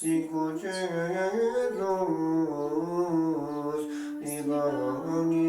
Sikuchelos ibani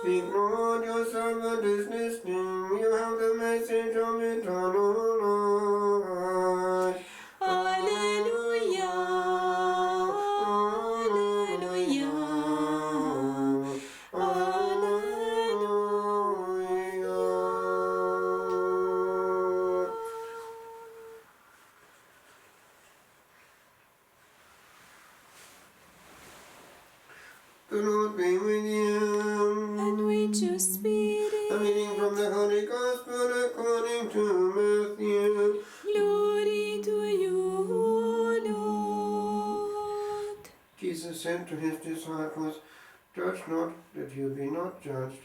Speak, Lord, your servant is listening. You have the message of eternal life. Alleluia, Alleluia, Alleluia. The Lord be with you. And with your spirit. A reading from the Holy Gospel according to Matthew. Glory to you, O Lord. Jesus said to his disciples, Judge not, that you be not judged.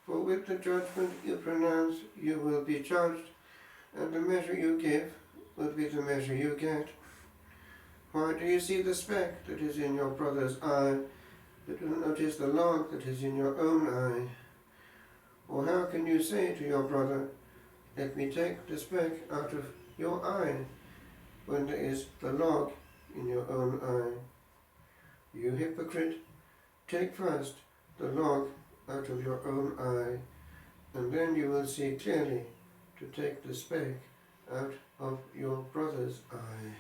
For with the judgment you pronounce, you will be judged, and the measure you give will be the measure you get. Why do you see the speck that is in your brother's eye, but do not notice the log that is in your own eye? Or how can you say to your brother, Let me take the speck out of your eye, when there is the log in your own eye? You hypocrite, take first the log out of your own eye, and then you will see clearly to take the speck out of your brother's eye.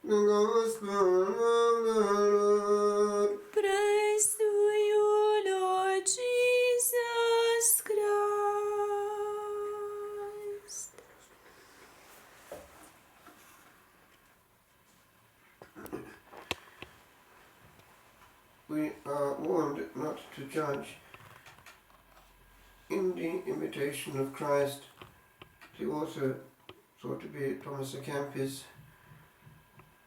The Gospel of the Lord. Praise to you, Lord Jesus Christ. We are warned not to judge. In the Imitation of Christ, the author, thought to be Thomas à Kempis,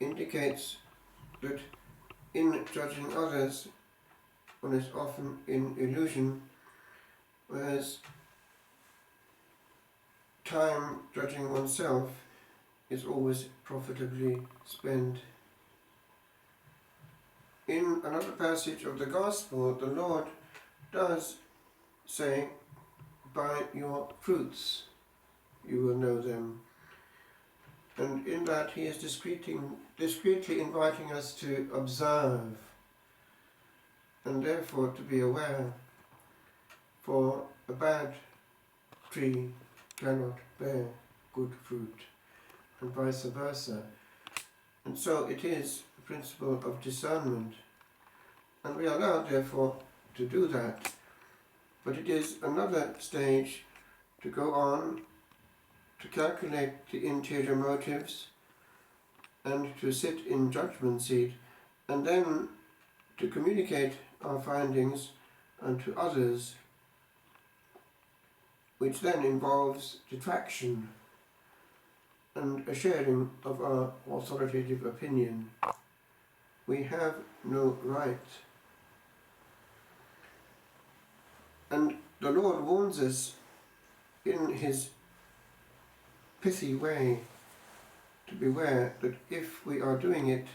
indicates that in judging others, one is often in illusion, whereas time judging oneself is always profitably spent. In another passage of the Gospel, the Lord does say, by your fruits you will know them. And in that he is discreetly inviting us to observe and therefore to be aware, for a bad tree cannot bear good fruit, and vice versa. And so it is the principle of discernment, and we are allowed therefore to do that. But it is another stage to go on to calculate the interior motives and to sit in judgment seat, and then to communicate our findings unto others, which then involves detraction and a sharing of our authoritative opinion. We have no right. And the Lord warns us in his pithy way to beware that if we are doing it,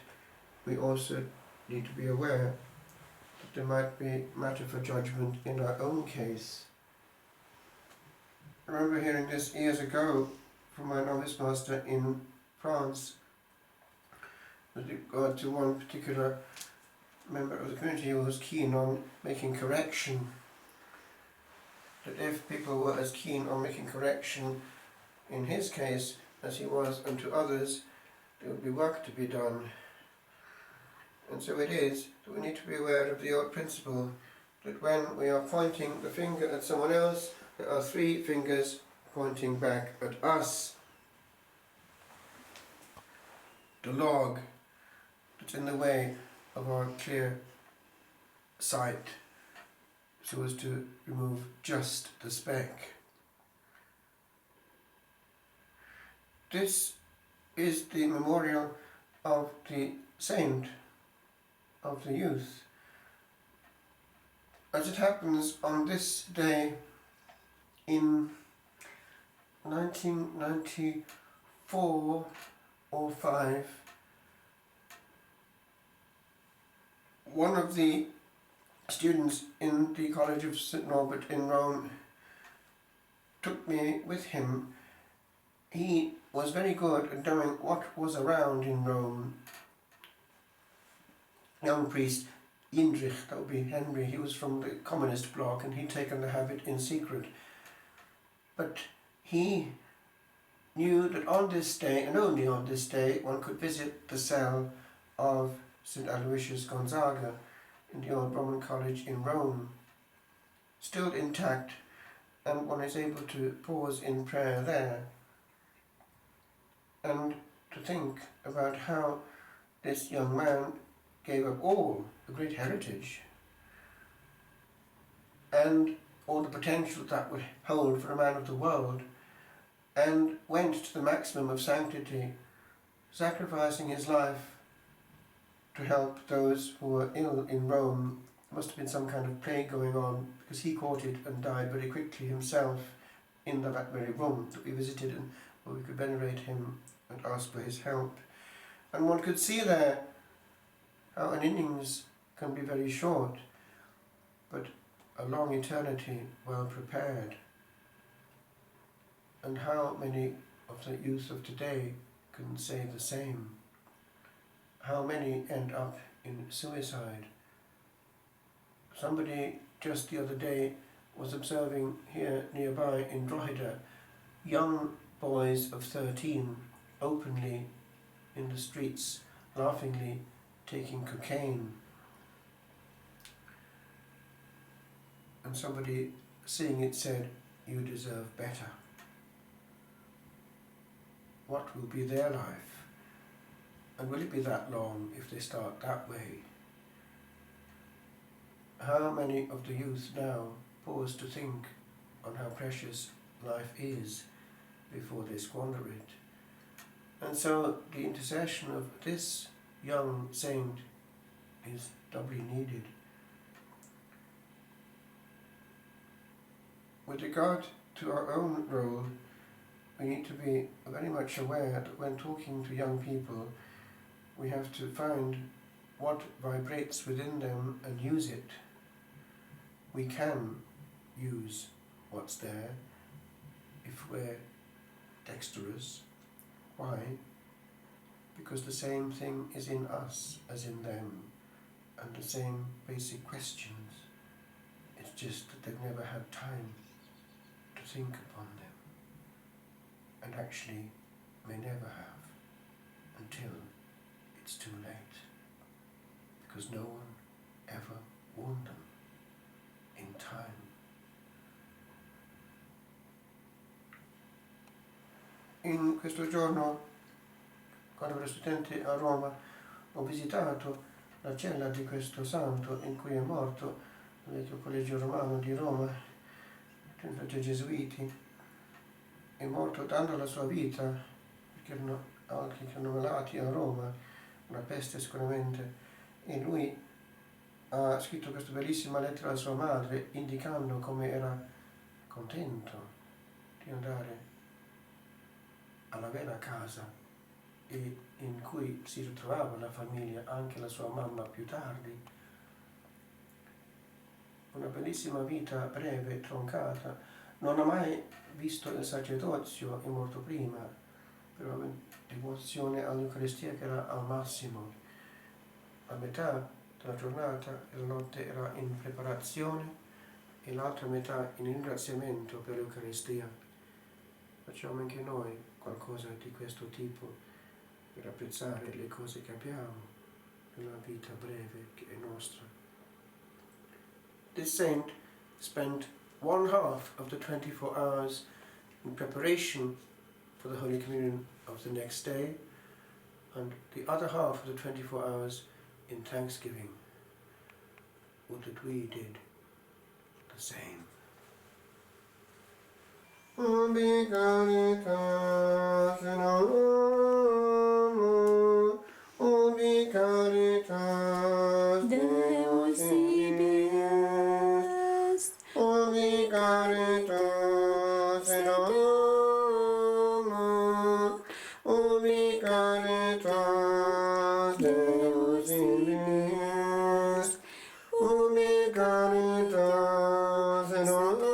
we also need to be aware that there might be matter for judgment in our own case. I remember hearing this years ago from my novice master in France with regard to one particular member of the community who was keen on making correction. That if people were as keen on making correction in his case as he was unto others, there would be work to be done. And so it is that we need to be aware of the old principle that when we are pointing the finger at someone else, there are three fingers pointing back at us. The log that's in the way of our clear sight, so as to remove just the speck. This is the memorial of the saint of the youth. As it happens, on this day in 1994 or 5, one of the students in the College of St. Norbert in Rome took me with him. He was very good at knowing what was around in Rome. Young priest Indrich, that would be Henry, he was from the communist bloc and he'd taken the habit in secret. But he knew that on this day, and only on this day, one could visit the cell of St. Aloysius Gonzaga in the old Roman College in Rome, still intact, and one is able to pause in prayer there and to think about how this young man gave up all the great heritage and all the potential that would hold for a man of the world, and went to the maximum of sanctity, sacrificing his life to help those who were ill in Rome. There must have been some kind of plague going on, because he caught it and died very quickly himself in that very room that we visited, and where we could venerate him and ask for his help. And one could see there how an innings can be very short, but a long eternity well prepared. And how many of the youth of today can say the same? How many end up in suicide? Somebody just the other day was observing here nearby in Drogheda young boys of 13 openly in the streets, laughingly taking cocaine. And somebody seeing it said, "You deserve better." What will be their life? And will it be that long if they start that way? How many of the youth now pause to think on how precious life is before they squander it? And so the intercession of this young saint is doubly needed. With regard to our own role, we need to be very much aware that when talking to young people, we have to find what vibrates within them and use it. We can use what's there if we're dexterous. Why? Because the same thing is in us as in them, and the same basic questions. It's just that they've never had time to think upon them, and actually may never have until it's too late, because no one ever warned them in time. In questo giorno, quando ero studente a Roma, ho visitato la cella di questo santo in cui è morto, il vecchio collegio romano di Roma, dentro dei gesuiti. È morto dando la sua vita, perché erano anche che erano malati a Roma, una peste sicuramente, e lui ha scritto questa bellissima lettera alla sua madre indicando come era contento di andare alla vera casa e in cui si ritrovava la famiglia, anche la sua mamma più tardi. Una bellissima vita breve, troncata. Non ha mai visto il sacerdozio, è morto prima, però la devozione all'Eucaristia che era al massimo. A metà della giornata e la notte era in preparazione e l'altra metà in ringraziamento per l'Eucaristia. Facciamo anche noi qualcosa di questo tipo per apprezzare le cose che abbiamo nella vita breve che è nostra. This saint spent 1/2 of the 24 hours in preparation for the Holy Communion of the next day, and the other half of the 24 hours in thanksgiving. Would that we did the same. Ubi caritas in amor, ubi caritas Deus ibi est, ubi caritas in amor, ubi caritas Deus ibi est, ubi caritas in amor,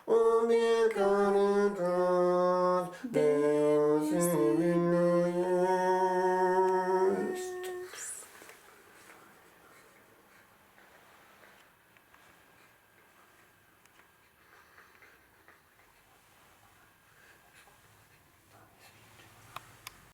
ubi caritas Deus